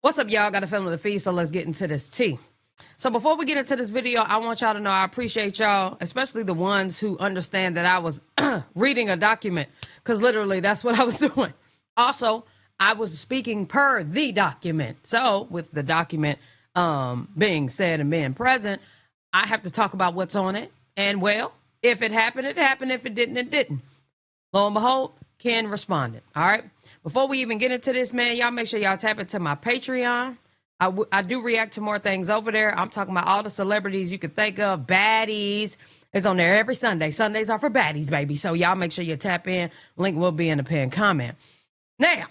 What's up, y'all? Got a film of the feed, so let's get into this tea. So before we get into this video, I want y'all to know I appreciate y'all, especially the ones who understand that I was reading a document, because literally that's what I was doing. Also, I was speaking per the document. So with the document being said and being present, I have to talk about what's on it. And well, if it happened, it happened. If it didn't, it didn't. Lo and behold, Ken responded. All right. Before we even get into this, man, y'all make sure y'all tap into my Patreon. I do react to more things over there. I'm talking about all the celebrities you could think of. Baddies is on there every Sunday. Sundays are for baddies, baby. So y'all make sure you tap in. Link will be in the pinned comment. Now,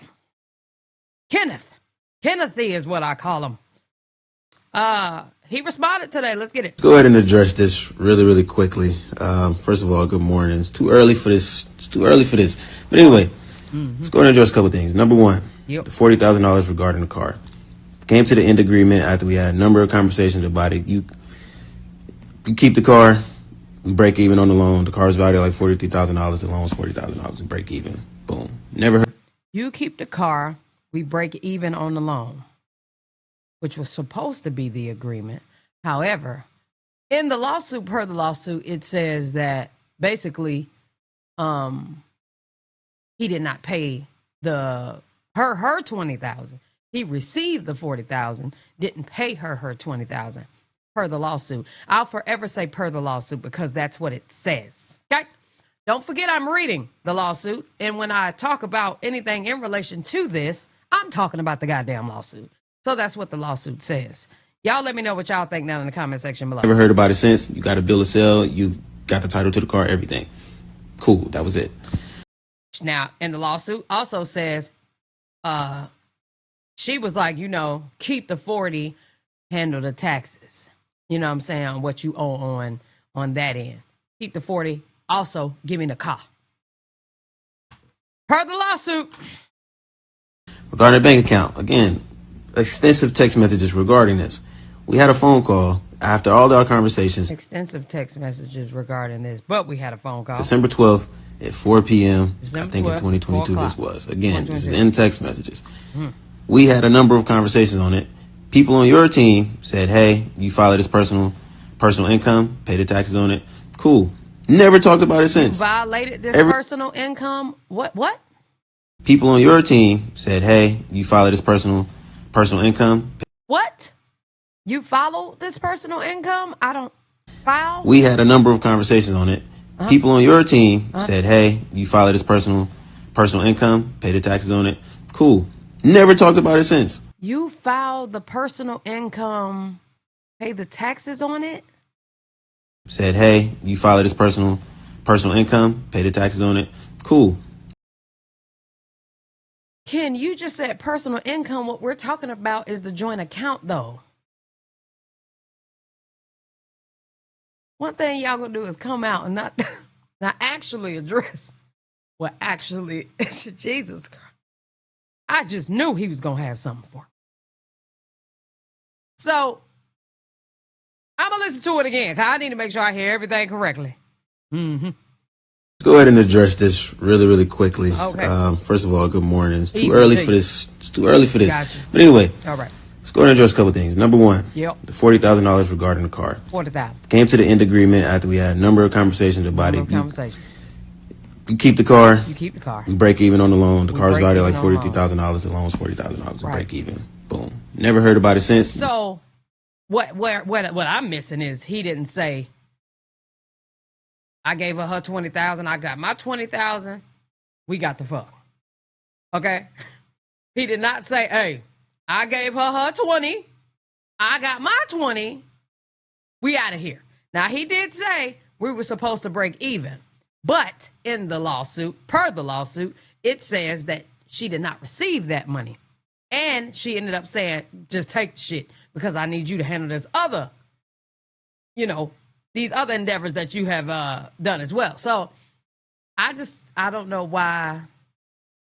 Kennethy is what I call him. He responded today. Let's get it. Let's go ahead and address this really quickly. First of all, good morning. It's too early for this. But anyway, let's go ahead and address a couple things. Number one, the $40,000 regarding the car. Came to the end agreement after we had a number of conversations about it. You keep the car, we break even on the loan. The car's valued at like $43,000. The loan's $40,000. We break even. Boom. Never heard. You keep the car, we break even on the loan, which was supposed to be the agreement. However, in the lawsuit, per the lawsuit, it says that basically he did not pay her $20,000. He received the $40,000, didn't pay her $20,000 per the lawsuit. I'll forever say per the lawsuit because that's what it says. Okay? Don't forget I'm reading the lawsuit, and when I talk about anything in relation to this, I'm talking about the goddamn lawsuit. So that's what the lawsuit says. Y'all let me know what y'all think down in the comment section below. Never heard about it since. You got a bill of sale. You got the title to the car, everything. Cool. That was it. Now, in the lawsuit also says she was like, keep the 40, handle the taxes. You know what I'm saying? What you owe on that end. Keep the 40. Also, give me the car. Per the lawsuit. Regarding the bank account, again, extensive text messages regarding this. We had a phone call after all our conversations. Extensive text messages regarding this, but we had a phone call. December 12th at 4 p.m. December I think 12th, in 2022 this was. Again, this is 1:26. in text messages. We had a number of conversations on it. People on your team said, hey, you file this personal income, pay the taxes on it. Cool. Never talked about it since. Violated this personal income. What? People on your team said, hey, you file this personal income. What? You follow this personal income? I don't file. We had a number of conversations on it. People on your team said, hey, you file this personal income, pay the taxes on it. Cool. Never talked about it since. You file the personal income, pay the taxes on it? Said, hey, you file this personal income, pay the taxes on it. Cool. Ken, you just said personal income. What we're talking about is the joint account, though. One thing y'all gonna do is come out and not actually address what actually Jesus Christ. I just knew he was gonna have something for me. So I'm gonna listen to it again because I need to make sure I hear everything correctly. Let's go ahead and address this really quickly. Okay. First of all, good morning. It's too Evening early to for you. this. It's too early for this. Gotcha. But anyway, All right. let's go ahead and address a couple things. Number one, Yep. the $40,000 regarding the car. 40,000. Came to the end agreement after we had a number of conversations about it. Conversation. You keep the car. You keep the car. We break even on the loan. The car's break valued at even like on the loan. $43,000. The loan's $40,000. We Right. break even. Boom. Never heard about it since. So what I'm missing is he didn't say I gave her 20,000. I got my 20,000. We got the fuck. Okay. He did not say, hey, I gave her 20. I got my 20. We out of here. Now he did say we were supposed to break even, but in the lawsuit, per the lawsuit, it says that she did not receive that money. And she ended up saying, just take the shit because I need you to handle this other, these other endeavors that you have done as well. So I don't know why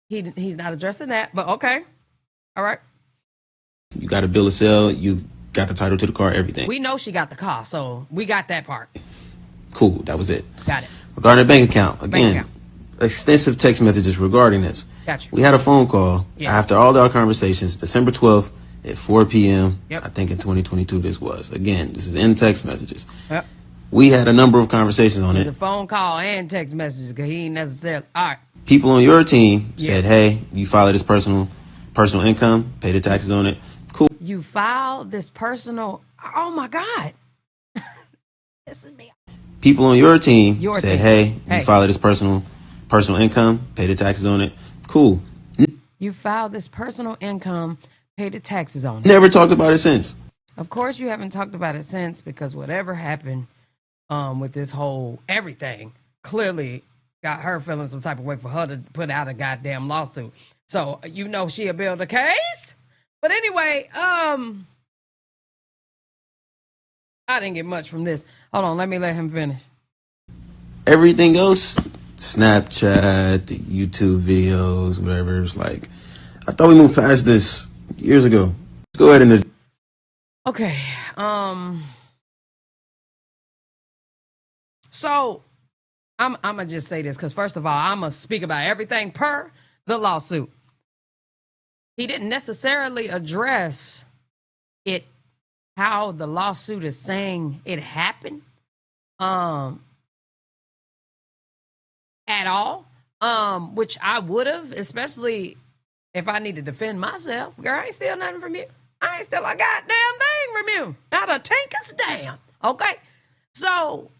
he's not addressing that, but okay. All right. You got a bill of sale. You got the title to the car, everything. We know she got the car, so we got that part. Cool. That was it. Got it. Regarding the bank account, again, account. extensive text messages regarding this. Got you. We had a phone call Yes. after all our conversations, December 12th at 4 p.m. Yep. I think in 2022 this was. Again, this is in text messages. Yep. We had a number of conversations on it. The phone call and text messages because he ain't necessarily. All right. People on your team said, hey, you filed this personal income, pay the taxes on it. Cool. You filed this personal. Oh, my God. This is me. People on your team said, hey, you filed this personal income, pay the taxes on it. Cool. You filed this personal income, pay the taxes on it. Never talked about it since. Of course you haven't talked about it since, because whatever happened with this whole everything clearly got her feeling some type of way for her to put out a goddamn lawsuit. So, you know, she'll build a case. But anyway, I didn't get much from this. Hold on, let him finish. Everything else, Snapchat, the YouTube videos, whatever, it's like, I thought we moved past this years ago. Let's go ahead and... Okay, so I'm gonna just say this, because first of all, I'm gonna speak about everything per the lawsuit. He didn't necessarily address it, how the lawsuit is saying it happened, at all, which I would have, especially if I need to defend myself. Girl, I ain't steal nothing from you. I ain't steal a goddamn thing from you. Not a tinker's damn. Okay? So,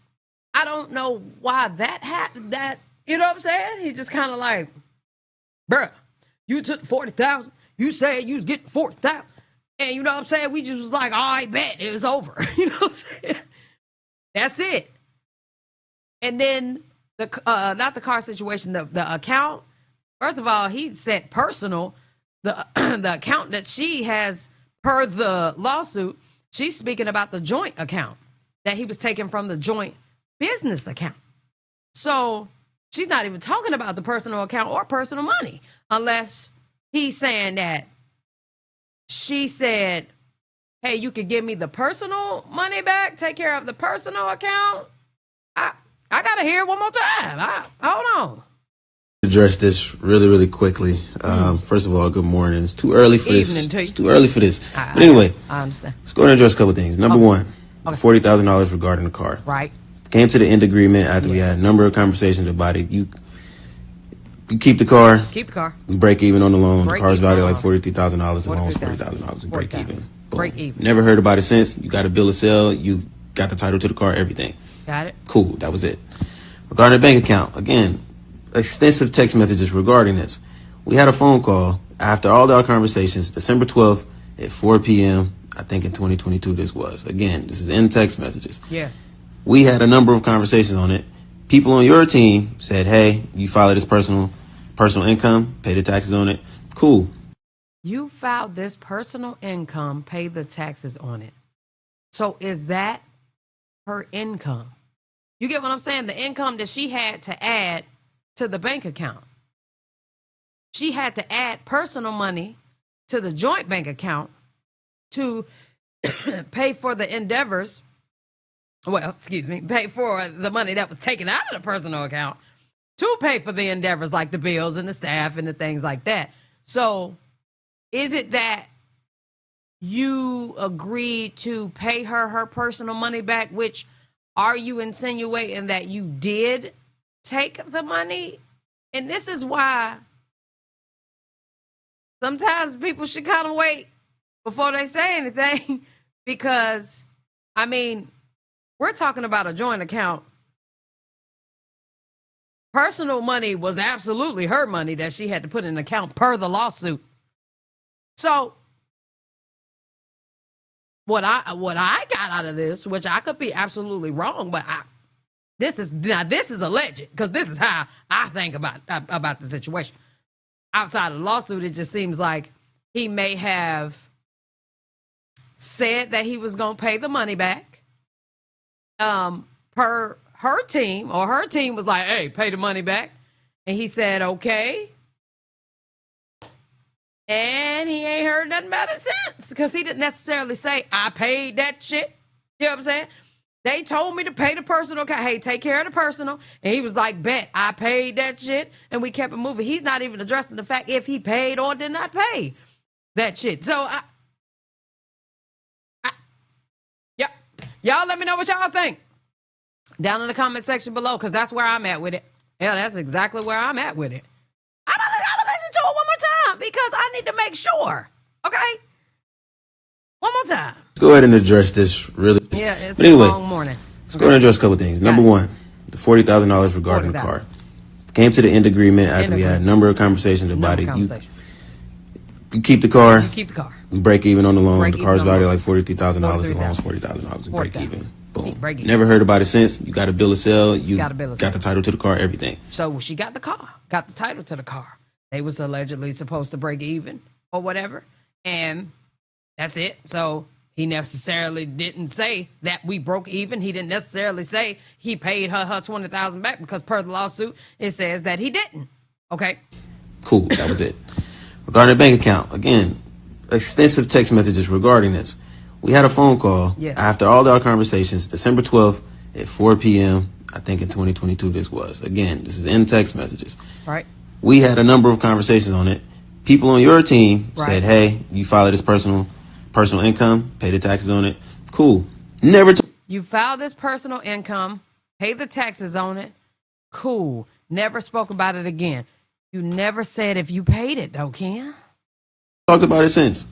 I don't know why that happened. That, you know what I'm saying? He just kind of like, bruh, you took 40,000. You said you was getting 40,000. And you know what I'm saying? We just was like, all right, bet. It was over. You know what I'm saying? That's it. And then, not the car situation, the account. First of all, he said personal. The account that she has per the lawsuit, she's speaking about the joint account that he was taking from the joint business account. So she's not even talking about the personal account or personal money, unless he's saying that she said, hey, you could give me the personal money back, take care of the personal account. I got to hear it one more time. Hold on. Address this really, really quickly. First of all, good morning. It's too early for this. It's too early for this. But anyway, I understand. Let's go ahead and address a couple things. Number one, $40,000 regarding the car. Right. Came to the end agreement after we had a number of conversations about it. You keep the car. Keep the car. We break even on the loan. The car's valued like $43,000. The loan's $40,000. We break even. Boom. Break even. Never heard about it since. You got a bill of sale. You got the title to the car. Everything. Got it. Cool. That was it. Regarding the bank account, again, extensive text messages regarding this. We had a phone call after all our conversations, December 12th at 4 p.m. I think in 2022 this was. Again, this is in text messages. Yes. We had a number of conversations on it. People on your team said, hey, you filed this personal income, pay the taxes on it. Cool. You filed this personal income, pay the taxes on it. So is that her income? You get what I'm saying? The income that she had to add to the bank account. She had to add personal money to the joint bank account to pay for the endeavors. Well, excuse me, pay for the money that was taken out of the personal account to pay for the endeavors like the bills and the staff and the things like that. So is it that you agreed to pay her personal money back, which are you insinuating that you did take the money? And this is why sometimes people should kind of wait before they say anything, because, I mean, we're talking about a joint account. Personal money was absolutely her money that she had to put in an account per the lawsuit. So what I got out of this, which I could be absolutely wrong, but this is alleged, because this is how I think about the situation. Outside of the lawsuit, it just seems like he may have said that he was going to pay the money back per her team, or her team was like, hey, pay the money back. And he said, okay. And he ain't heard nothing about it since, because he didn't necessarily say, I paid that shit. You know what I'm saying? They told me to pay the personal. Hey, take care of the personal. And he was like, bet, I paid that shit. And we kept it moving. He's not even addressing the fact if he paid or did not pay that shit. So Y'all let me know what y'all think down in the comment section below, because that's where I'm at with it. Yeah, that's exactly where I'm at with it. I'm gonna listen to it one more time because I need to make sure. Okay? One more time. Let's go ahead and address this really. Yeah, it's but anyway, a long morning. Let's go ahead and address a couple things. Number one, the $40,000 regarding the car. Came to the end agreement after we had a number of conversations about it. You keep the car. You keep the car. We break even on the loan. The car's valued like $43,000. The loan's $40,000. We break even. Boom. Never heard about it since. You got a bill of sale. You got the title to the car. Everything. So she got the car. Got the title to the car. They was allegedly supposed to break even or whatever, and that's it. So he necessarily didn't say that we broke even. He didn't necessarily say he paid her $20,000 back, because per the lawsuit it says that he didn't. Okay. Cool. That was it. Regarding the bank account, again, extensive text messages regarding this. We had a phone call after all our conversations, December 12th at 4 p.m. I think in 2022 this was. Again, this is in text messages. Right. We had a number of conversations on it. People on your team said, hey, you filed this personal income, pay the taxes on it. Cool. Never. You filed this personal income, pay the taxes on it. Cool. Never spoke about it again. You never said if you paid it, though, Ken. Talked about it since.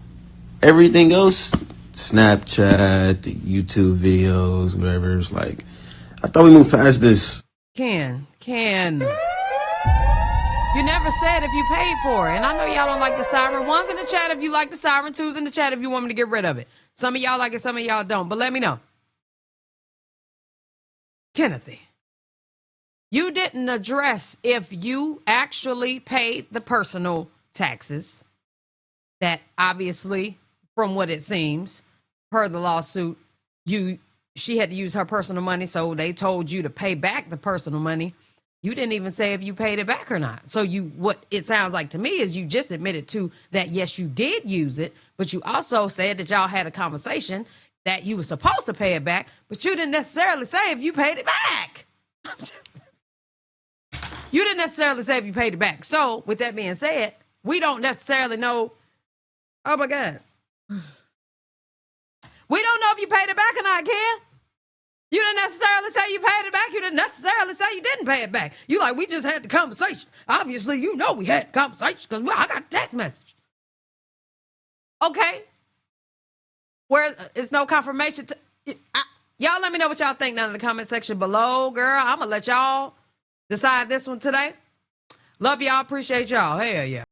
Everything else, Snapchat, the YouTube videos, whatever. It's like, I thought we moved past this. Ken. You never said if you paid for it. And I know y'all don't like the siren. One's in the chat if you like the siren. Two's in the chat if you want me to get rid of it. Some of y'all like it, some of y'all don't. But let me know. Kennethy, you didn't address if you actually paid the personal taxes that obviously, from what it seems, per the lawsuit, she had to use her personal money, so they told you to pay back the personal money. You didn't even say if you paid it back or not. So what it sounds like to me is you just admitted to that, yes, you did use it, but you also said that y'all had a conversation that you were supposed to pay it back, but you didn't necessarily say if you paid it back. You didn't necessarily say if you paid it back. So with that being said, we don't necessarily know. Oh my God. We don't know if you paid it back or not, Ken. You didn't necessarily say you paid it back. You didn't necessarily say you didn't pay it back. You like, we just had the conversation. Obviously, you know we had the conversation because I got a text message. Okay. Where it's no confirmation. Y'all let me know what y'all think down in the comment section below, girl. I'm going to let y'all decide this one today. Love y'all. Appreciate y'all. Hell yeah.